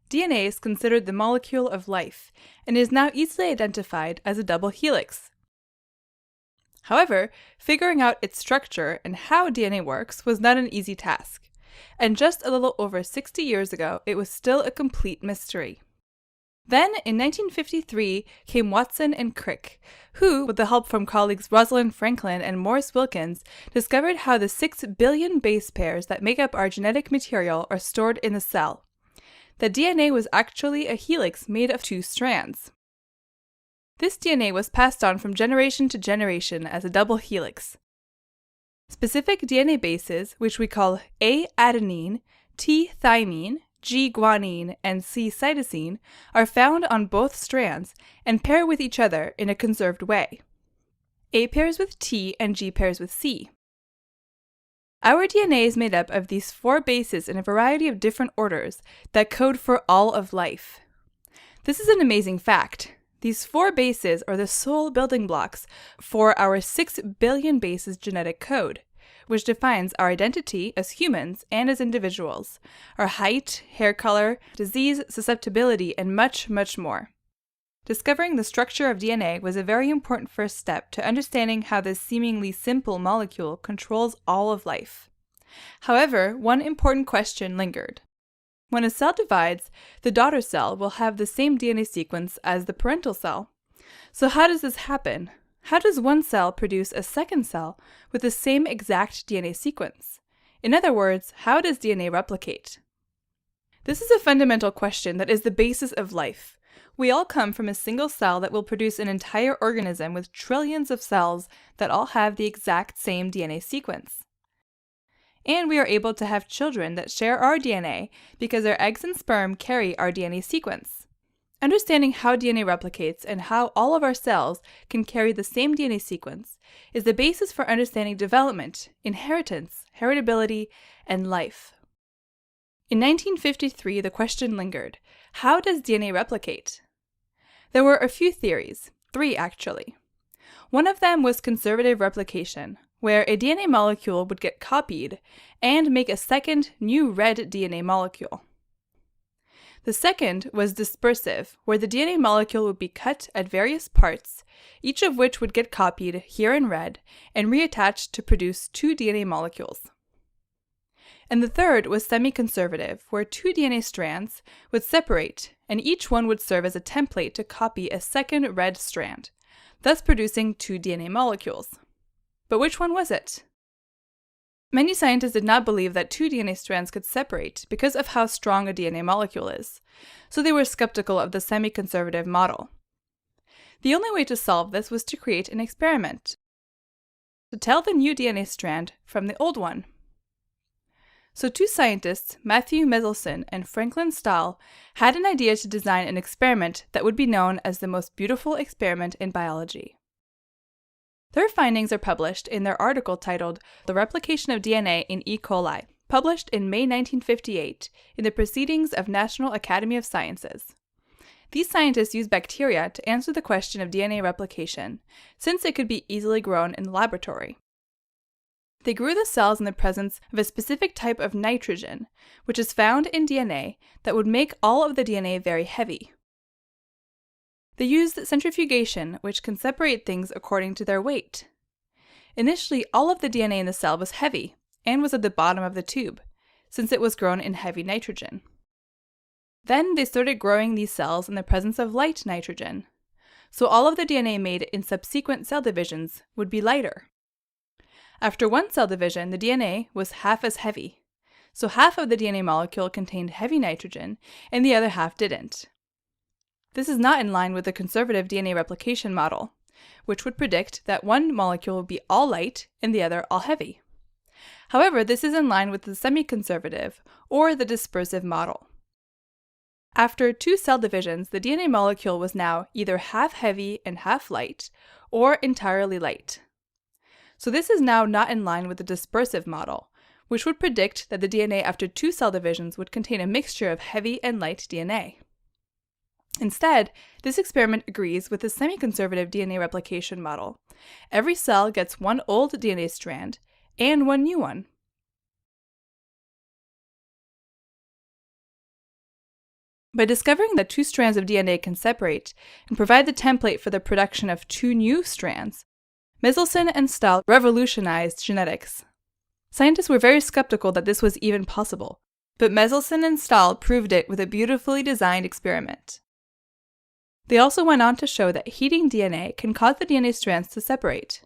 DNA is considered the molecule of life and is now easily identified as a double helix. However, figuring out its structure and how DNA works was not an easy task, and just a little over 60 years ago, it was still a complete mystery. Then, in 1953, came Watson and Crick, who, with the help from colleagues Rosalind Franklin and Morris Wilkins, discovered how the 6 billion base pairs that make up our genetic material are stored in the cell. The DNA was actually a helix made of 2 strands. This DNA was passed on from generation to generation as a double helix. Specific DNA bases, which we call A-adenine, T-thymine, G-guanine, and C-cytosine, are found on both strands and pair with each other in a conserved way. A pairs with T and G pairs with C. Our DNA is made up of these 4 bases in a variety of different orders that code for all of life. This is an amazing fact. These 4 bases are the sole building blocks for our 6 billion bases genetic code, which defines our identity as humans and as individuals, our height, hair color, disease susceptibility, and much, much more. Discovering the structure of DNA was a very important first step to understanding how this seemingly simple molecule controls all of life. However, one important question lingered. When a cell divides, the daughter cell will have the same DNA sequence as the parental cell. So how does this happen? How does one cell produce a second cell with the same exact DNA sequence? In other words, how does DNA replicate? This is a fundamental question that is the basis of life. We all come from a single cell that will produce an entire organism with trillions of cells that all have the exact same DNA sequence. And we are able to have children that share our DNA because our eggs and sperm carry our DNA sequence. Understanding how DNA replicates and how all of our cells can carry the same DNA sequence is the basis for understanding development, inheritance, heritability, and life. In 1953, the question lingered, how does DNA replicate? There were a few theories, 3 actually. One of them was conservative replication, where a DNA molecule would get copied and make a second new red DNA molecule. The second was dispersive, where the DNA molecule would be cut at various parts, each of which would get copied here in red and reattached to produce 2 DNA molecules. And the third was semi-conservative, where 2 DNA strands would separate, and each one would serve as a template to copy a second red strand, thus producing 2 DNA molecules. But which one was it? Many scientists did not believe that 2 DNA strands could separate because of how strong a DNA molecule is, so they were skeptical of the semi-conservative model. The only way to solve this was to create an experiment, to tell the new DNA strand from the old one. So 2 scientists, Matthew Meselson and Franklin Stahl, had an idea to design an experiment that would be known as the most beautiful experiment in biology. Their findings are published in their article titled The Replication of DNA in E. coli, published in May 1958 in the Proceedings of National Academy of Sciences. These scientists used bacteria to answer the question of DNA replication, since it could be easily grown in the laboratory. They grew the cells in the presence of a specific type of nitrogen, which is found in DNA that would make all of the DNA very heavy. They used centrifugation, which can separate things according to their weight. Initially, all of the DNA in the cell was heavy and was at the bottom of the tube, since it was grown in heavy nitrogen. Then they started growing these cells in the presence of light nitrogen, so all of the DNA made in subsequent cell divisions would be lighter. After one cell division, the DNA was half as heavy, so half of the DNA molecule contained heavy nitrogen and the other half didn't. This is not in line with the conservative DNA replication model, which would predict that one molecule would be all light and the other all heavy. However, this is in line with the semi-conservative or the dispersive model. After 2 cell divisions, the DNA molecule was now either half heavy and half light, or entirely light. So this is now not in line with the dispersive model, which would predict that the DNA after 2 cell divisions would contain a mixture of heavy and light DNA. Instead, this experiment agrees with the semi-conservative DNA replication model. Every cell gets one old DNA strand and one new one. By discovering that two strands of DNA can separate and provide the template for the production of two new strands, Meselson and Stahl revolutionized genetics. Scientists were very skeptical that this was even possible, but Meselson and Stahl proved it with a beautifully designed experiment. They also went on to show that heating DNA can cause the DNA strands to separate.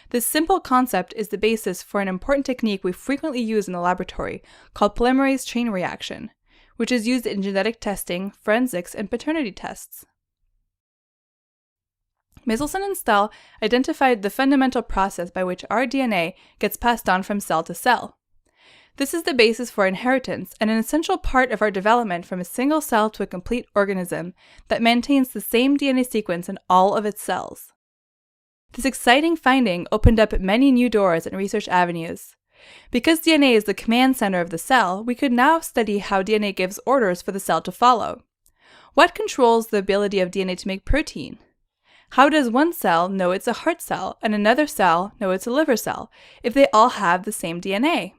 This simple concept is the basis for an important technique we frequently use in the laboratory called polymerase chain reaction, which is used in genetic testing, forensics, and paternity tests. Meselson and Stahl identified the fundamental process by which our DNA gets passed on from cell to cell. This is the basis for inheritance and an essential part of our development from a single cell to a complete organism that maintains the same DNA sequence in all of its cells. This exciting finding opened up many new doors and research avenues. Because DNA is the command center of the cell, we could now study how DNA gives orders for the cell to follow. What controls the ability of DNA to make protein? How does one cell know it's a heart cell and another cell know it's a liver cell if they all have the same DNA?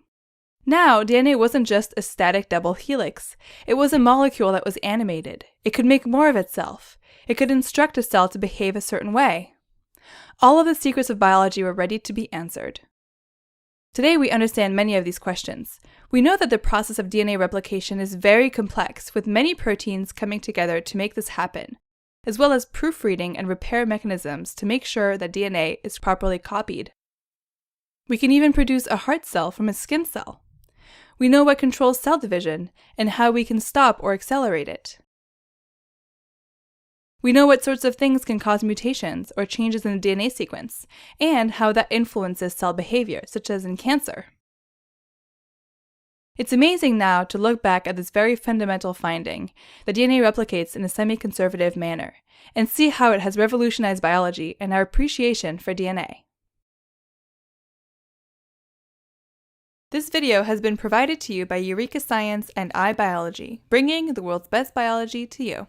Now, DNA wasn't just a static double helix. It was a molecule that was animated. It could make more of itself. It could instruct a cell to behave a certain way. All of the secrets of biology were ready to be answered. Today, we understand many of these questions. We know that the process of DNA replication is very complex, with many proteins coming together to make this happen, as well as proofreading and repair mechanisms to make sure that DNA is properly copied. We can even produce a heart cell from a skin cell. We know what controls cell division and how we can stop or accelerate it. We know what sorts of things can cause mutations or changes in the DNA sequence, and how that influences cell behavior, such as in cancer. It's amazing now to look back at this very fundamental finding, that DNA replicates in a semi-conservative manner, and see how it has revolutionized biology and our appreciation for DNA. This video has been provided to you by Eureka Science and iBiology, bringing the world's best biology to you.